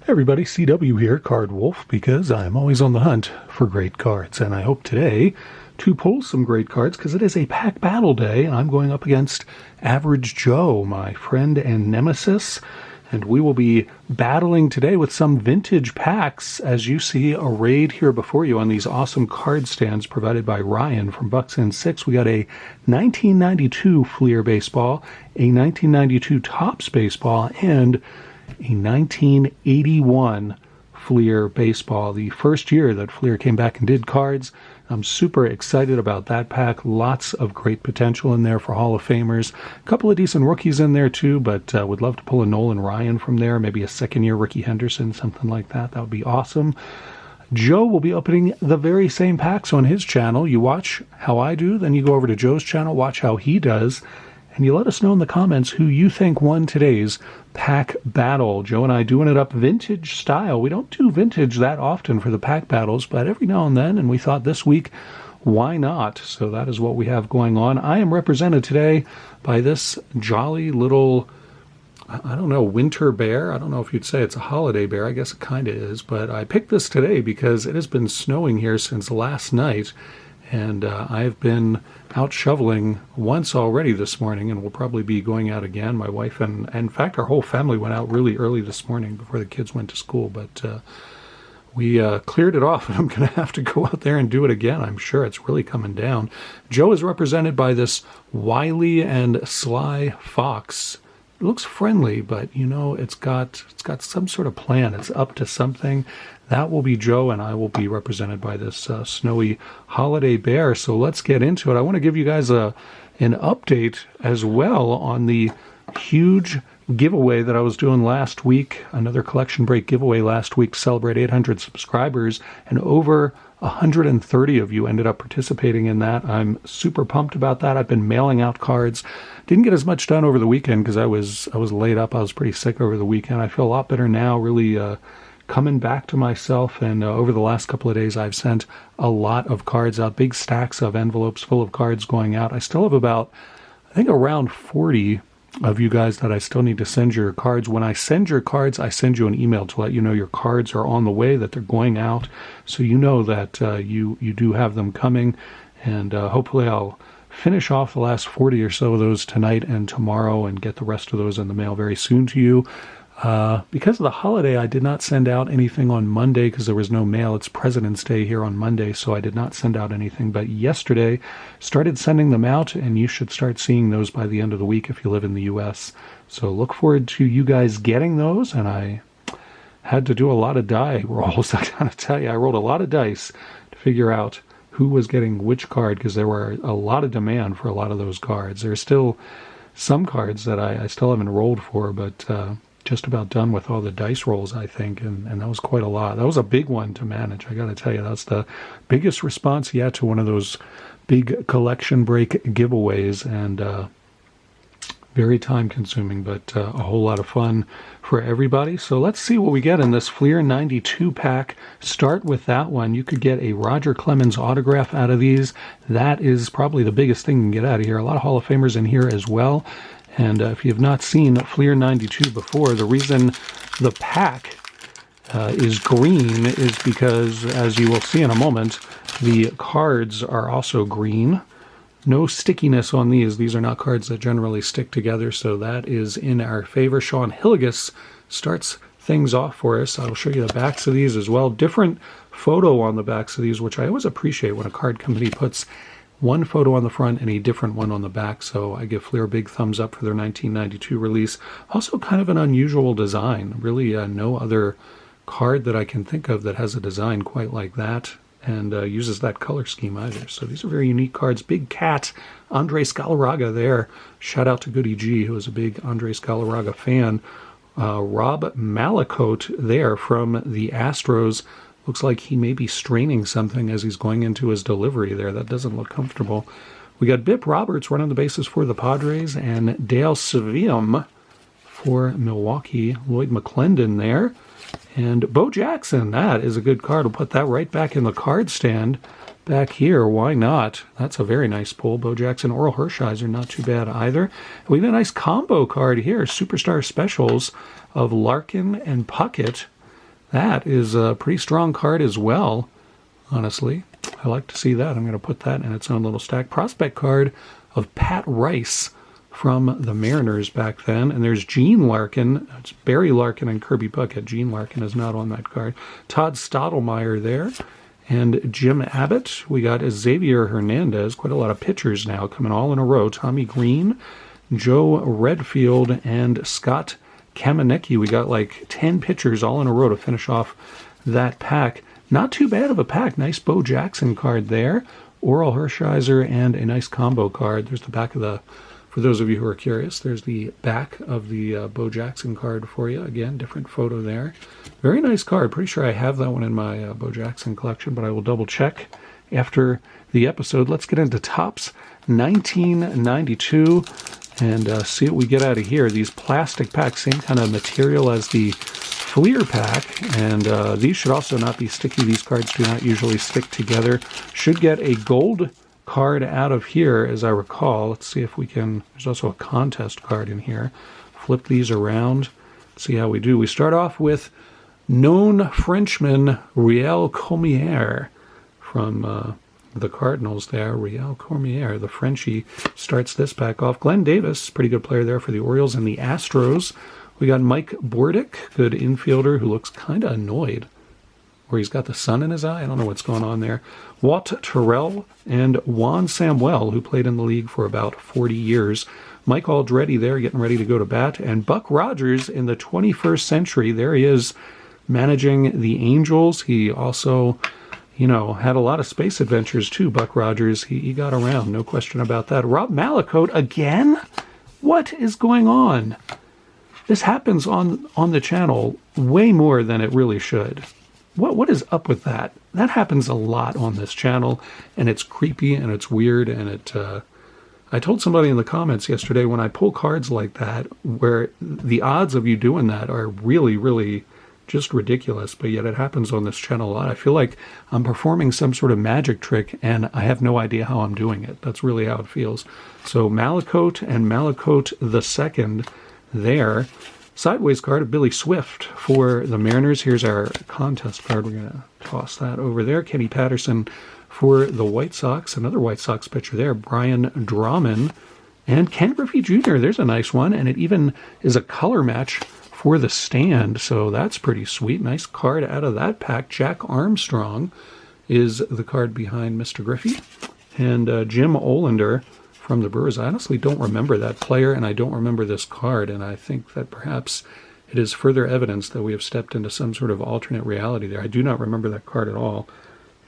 Hey everybody, CW here, Card Wolf, because I'm always on the hunt for great cards, and I hope today to pull some great cards because it is a pack battle day, and I'm going up against Average Joe, my friend and nemesis, and we will be battling today with some vintage packs, as you see arrayed here before you on these awesome card stands provided by Ryan from Bucks and Six. We got a 1992 Fleer baseball, a 1992 Topps baseball, and a 1981 Fleer baseball, the first year that Fleer came back and did cards. I'm super excited about that pack. Lots of great potential in there for Hall of Famers. A couple of decent rookies in there too, but would love to pull a Nolan Ryan from there, maybe a second-year Ricky Henderson, something like that. That would be awesome. Joe will be opening the very same packs on his channel. You watch how I do, then you go over to Joe's channel, watch how he does, and you let us know in the comments who you think won today's pack battle. Joe and I doing it up vintage style. We don't do vintage that often for the pack battles, but every now and then, and we thought this week, why not? So that is what we have going on. I am represented today by this jolly little, I don't know, winter bear. I don't know if you'd say it's a holiday bear. I guess it kind of is, but I picked this today because it has been snowing here since last night. And I've been out shoveling once already this morning, and we'll probably be going out again. My wife and in fact, our whole family went out really early this morning before the kids went to school. But we cleared it off, and I'm going to have to go out there and do it again. I'm sure it's really coming down. Joe is represented by this wily and sly fox. It looks friendly, but you know, it's got some sort of plan. It's up to something. That will be Joe, and I will be represented by this snowy holiday bear. So let's get into it. I want to give you guys an update as well on the huge giveaway that I was doing last week. Another collection break giveaway last week to celebrate 800 subscribers, and over 130 of you ended up participating in that. I'm super pumped about that. I've been mailing out cards. Didn't get as much done over the weekend because I was laid up. I was pretty sick over the weekend. I feel a lot better now, really coming back to myself, and over the last couple of days I've sent a lot of cards out, big stacks of envelopes full of cards going out. I still have about, I think, around 40 of you guys that I still need to send your cards. When I send your cards, I send you an email to let you know your cards are on the way, that they're going out, so you know that you do have them coming, and hopefully I'll finish off the last 40 or so of those tonight and tomorrow and get the rest of those in the mail very soon to you. Because of the holiday, I did not send out anything on Monday because there was no mail. It's President's Day here on Monday, so I did not send out anything. But yesterday, started sending them out, and you should start seeing those by the end of the week if you live in the U.S. So look forward to you guys getting those, and I had to do a lot of die rolls. I gotta tell you, I rolled a lot of dice to figure out who was getting which card because there were a lot of demand for a lot of those cards. There's still some cards that I still haven't rolled for, but just about done with all the dice rolls, I think, and that was quite a lot. That was a big one to manage. I got to tell you, that's the biggest response yet to one of those big collection break giveaways, and very time consuming, but a whole lot of fun for everybody. So let's see what we get in this Fleer 92 pack. Start with that one. You could get a Roger Clemens autograph out of these. That is probably the biggest thing you can get out of here. A lot of Hall of Famers in here as well. And if you have not seen Fleer 92 before, the reason the pack is green is because, as you will see in a moment, the cards are also green. No stickiness on these. These are not cards that generally stick together, so that is in our favor. Sean Hilligus starts things off for us. I'll show you the backs of these as well. Different photo on the backs of these, which I always appreciate when a card company puts one photo on the front and a different one on the back, so I give Fleer a big thumbs up for their 1992 release. Also kind of an unusual design. Really no other card that I can think of that has a design quite like that and uses that color scheme either. So these are very unique cards. Big cat, Andres Galarraga there. Shout out to Goody G, who is a big Andres Galarraga fan. Rob Malakote there from the Astros. Looks like he may be straining something as he's going into his delivery there. That doesn't look comfortable. We got Bip Roberts running the bases for the Padres, and Dale Savium for Milwaukee. Lloyd McClendon there. And Bo Jackson, that is a good card. We'll put that right back in the card stand back here. Why not? That's a very nice pull. Bo Jackson, Oral Hershiser, not too bad either. We have a nice combo card here. Superstar Specials of Larkin and Puckett. That is a pretty strong card as well, honestly. I like to see that. I'm going to put that in its own little stack. Prospect card of Pat Rice from the Mariners back then. And there's Gene Larkin. It's Barry Larkin and Kirby Puckett. Gene Larkin is not on that card. Todd Stottlemyre there. And Jim Abbott. We got Xavier Hernandez. Quite a lot of pitchers now coming all in a row. Tommy Green, Joe Redfield, and Scott Kamenecki. We got like 10 pitchers all in a row to finish off that pack. Not too bad of a pack. Nice Bo Jackson card there. Oral Hershiser and a nice combo card. There's the back of the, for those of you who are curious, there's the back of the Bo Jackson card for you. Again, different photo there. Very nice card. Pretty sure I have that one in my Bo Jackson collection, but I will double check after the episode. Let's get into Topps 1992 and see what we get out of here. These plastic packs, same kind of material as the Fleer pack, and these should also not be sticky. These cards do not usually stick together. Should get a gold card out of here, as I recall. Let's see if we can. There's also a contest card in here. Flip these around, see how we do. We start off with known Frenchman Riel Cormier from the Cardinals there. Riel Cormier, the Frenchie, starts this pack off. Glenn Davis, pretty good player there for the Orioles and the Astros. We got Mike Bordick, good infielder who looks kind of annoyed, where he's got the sun in his eye. I don't know what's going on there. Walt Terrell and Juan Samuel, who played in the league for about 40 years. Mike Aldretti there getting ready to go to bat. And Buck Rogers in the 21st century. There he is managing the Angels. He also, had a lot of space adventures too, Buck Rogers. He got around, no question about that. Rob Malakote again? What is going on? This happens on the channel way more than it really should. What is up with that? That happens a lot on this channel, and it's creepy and it's weird. And I told somebody in the comments yesterday, when I pull cards like that, where the odds of you doing that are really, really just ridiculous, but yet it happens on this channel a lot. I feel like I'm performing some sort of magic trick, and I have no idea how I'm doing it. That's really how it feels. So Malakote and Malakote II there. Sideways card of Billy Swift for the Mariners. Here's our contest card. We're going to toss that over there. Kenny Patterson for the White Sox. Another White Sox pitcher there. Brian Drummond. And Ken Griffey Jr. There's a nice one. And it even is a color match for the stand. So that's pretty sweet. Nice card out of that pack. Jack Armstrong is the card behind Mr. Griffey. And Jim Olander from the Brewers. I honestly don't remember that player, and I don't remember this card, and I think that perhaps it is further evidence that we have stepped into some sort of alternate reality there. I do not remember that card at all,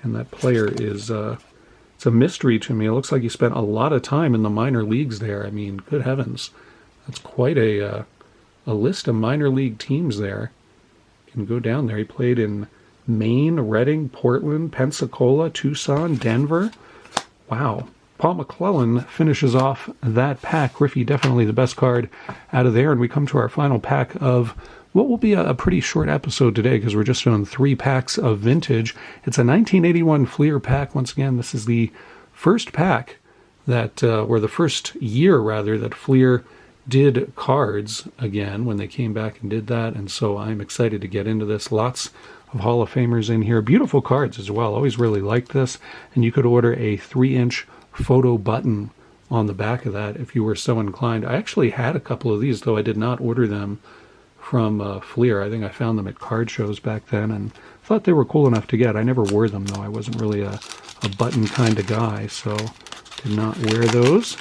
and that player is, it's a mystery to me. It looks like he spent a lot of time in the minor leagues there. I mean, good heavens. That's quite a list of minor league teams there. You can go down there. He played in Maine, Reading, Portland, Pensacola, Tucson, Denver. Wow. Paul McClellan finishes off that pack. Griffey, definitely the best card out of there. And we come to our final pack of what will be a pretty short episode today, because we're just doing 3 packs of vintage. It's a 1981 Fleer pack. Once again, this is the first pack that, or the first year, rather, that Fleer did cards again when they came back and did that. And so I'm excited to get into this. Lots of Hall of Famers in here. Beautiful cards as well. Always really liked this. And you could order a 3-inch photo button on the back of that if you were so inclined. I actually had a couple of these, though I did not order them from Fleer. I think I found them at card shows back then and thought they were cool enough to get. I never wore them, though. I wasn't really a button kind of guy, so did not wear those.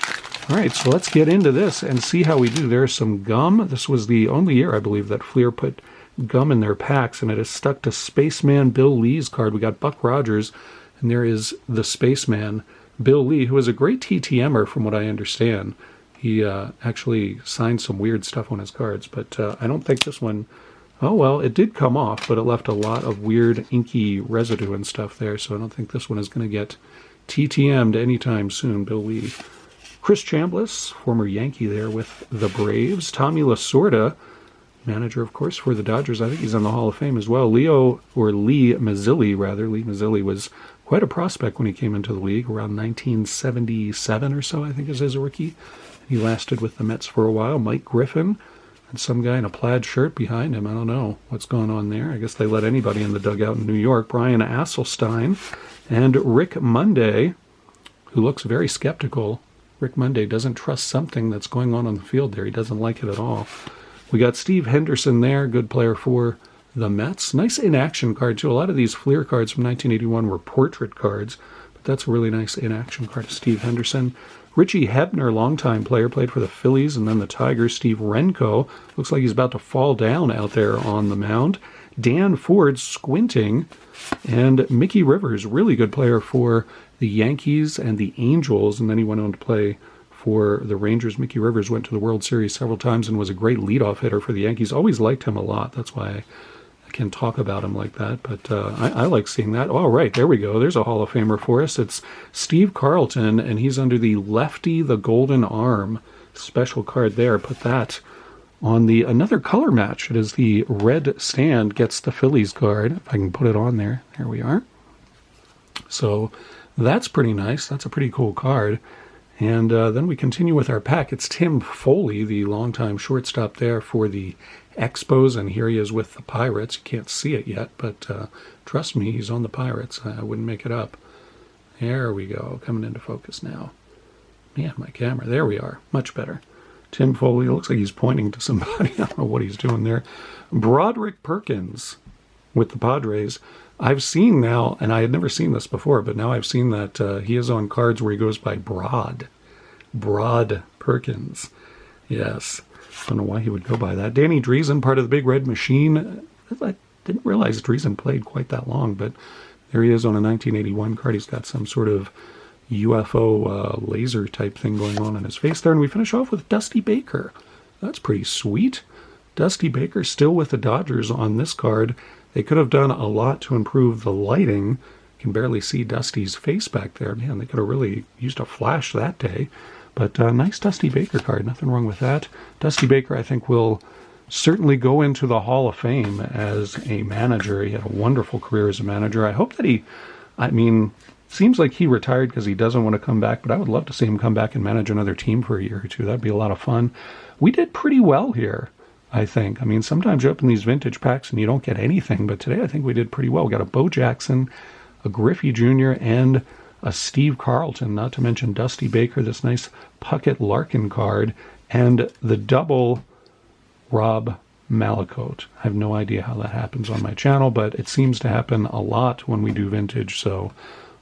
All right, so let's get into this and see how we do. There's some gum. This was the only year, I believe, that Fleer put gum in their packs, and it is stuck to Spaceman Bill Lee's card. We got Buck Rogers, and there is the Spaceman Bill Lee, who is a great TTMer from what I understand. He actually signed some weird stuff on his cards, but I don't think this one, oh well, it did come off, but it left a lot of weird inky residue and stuff there, so I don't think this one is going to get TTM'd anytime soon. Bill Lee. Chris Chambliss, former Yankee there with the Braves. Tommy Lasorda, manager, of course, for the Dodgers. I think he's in the Hall of Fame as well. Lee Mazzilli, rather. Lee Mazzilli was quite a prospect when he came into the league, around 1977 or so, I think, is his rookie. He lasted with the Mets for a while. Mike Griffin And some guy in a plaid shirt behind him. I don't know what's going on there. I guess they let anybody in the dugout in New York. Brian Asselstein and Rick Monday, who looks very skeptical. Rick Monday doesn't trust something that's going on the field there. He doesn't like it at all. We got Steve Henderson there, good player for the Mets. Nice in-action card, too. A lot of these Fleer cards from 1981 were portrait cards, but that's a really nice in-action card of Steve Henderson. Richie Hebner, longtime player, played for the Phillies and then the Tigers. Steve Renko, looks like he's about to fall down out there on the mound. Dan Ford, squinting. And Mickey Rivers, really good player for the Yankees and the Angels, and then he went on to play for the Rangers. Mickey Rivers went to the World Series several times and was a great leadoff hitter for the Yankees. Always liked him a lot. That's why I can talk about him like that, but I like seeing that. Oh, right, there we go. There's a Hall of Famer for us. It's Steve Carlton, and he's under the Lefty the Golden Arm special card there. Put that on the another color match. It is the red stand gets the Phillies card. If I can put it on there. There we are. So that's pretty nice. That's a pretty cool card. And then we continue with our pack. It's Tim Foley, the longtime shortstop there for the Expos, and here he is with the Pirates. You can't see it yet, but trust me, he's on the Pirates. I wouldn't make it up. There we go, coming into focus now. Man, my camera, there we are, much better. Tim Foley, looks like he's pointing to somebody. I don't know what he's doing there. Broderick Perkins with the Padres. I've seen now, and I had never seen this before, but now I've seen that he is on cards where he goes by Broad Perkins. Yes. I don't know why he would go by that. Danny Driesen, part of the Big Red Machine. I didn't realize Driesen played quite that long, but there he is on a 1981 card. He's got some sort of UFO laser type thing going on in his face there. And we finish off with Dusty Baker. That's pretty sweet. Dusty Baker still with the Dodgers on this card. They could have done a lot to improve the lighting. You can barely see Dusty's face back there. Man, they could have really used a flash that day. But nice Dusty Baker card. Nothing wrong with that. Dusty Baker, I think, will certainly go into the Hall of Fame as a manager. He had a wonderful career as a manager. I hope that seems like he retired because he doesn't want to come back, but I would love to see him come back and manage another team for a year or two. That'd be a lot of fun. We did pretty well here, I think. Sometimes you open these vintage packs and you don't get anything, but today I think we did pretty well. We got a Bo Jackson, a Griffey Jr., and a Steve Carlton, not to mention Dusty Baker, this nice Puckett Larkin card, and the double Rob Malakote. I have no idea how that happens on my channel, but it seems to happen a lot when we do vintage, so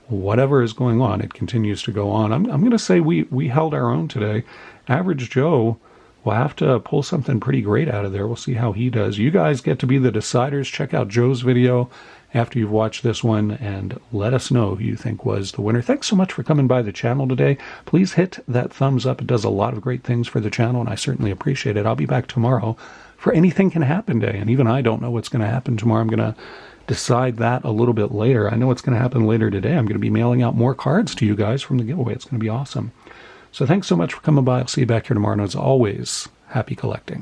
whatever is going on, it continues to go on. I'm going to say we held our own today. Average Joe will have to pull something pretty great out of there. We'll see how he does. You guys get to be the deciders. Check out Joe's video after you've watched this one and let us know who you think was the winner. Thanks so much for coming by the channel today. Please hit that thumbs up. It does a lot of great things for the channel, and I certainly appreciate it. I'll be back tomorrow for Anything Can Happen Day, and even I don't know what's going to happen tomorrow. I'm going to decide that a little bit later. I know what's going to happen later today. I'm going to be mailing out more cards to you guys from the giveaway. It's going to be awesome. So thanks so much for coming by. I'll see you back here tomorrow, and as always, happy collecting.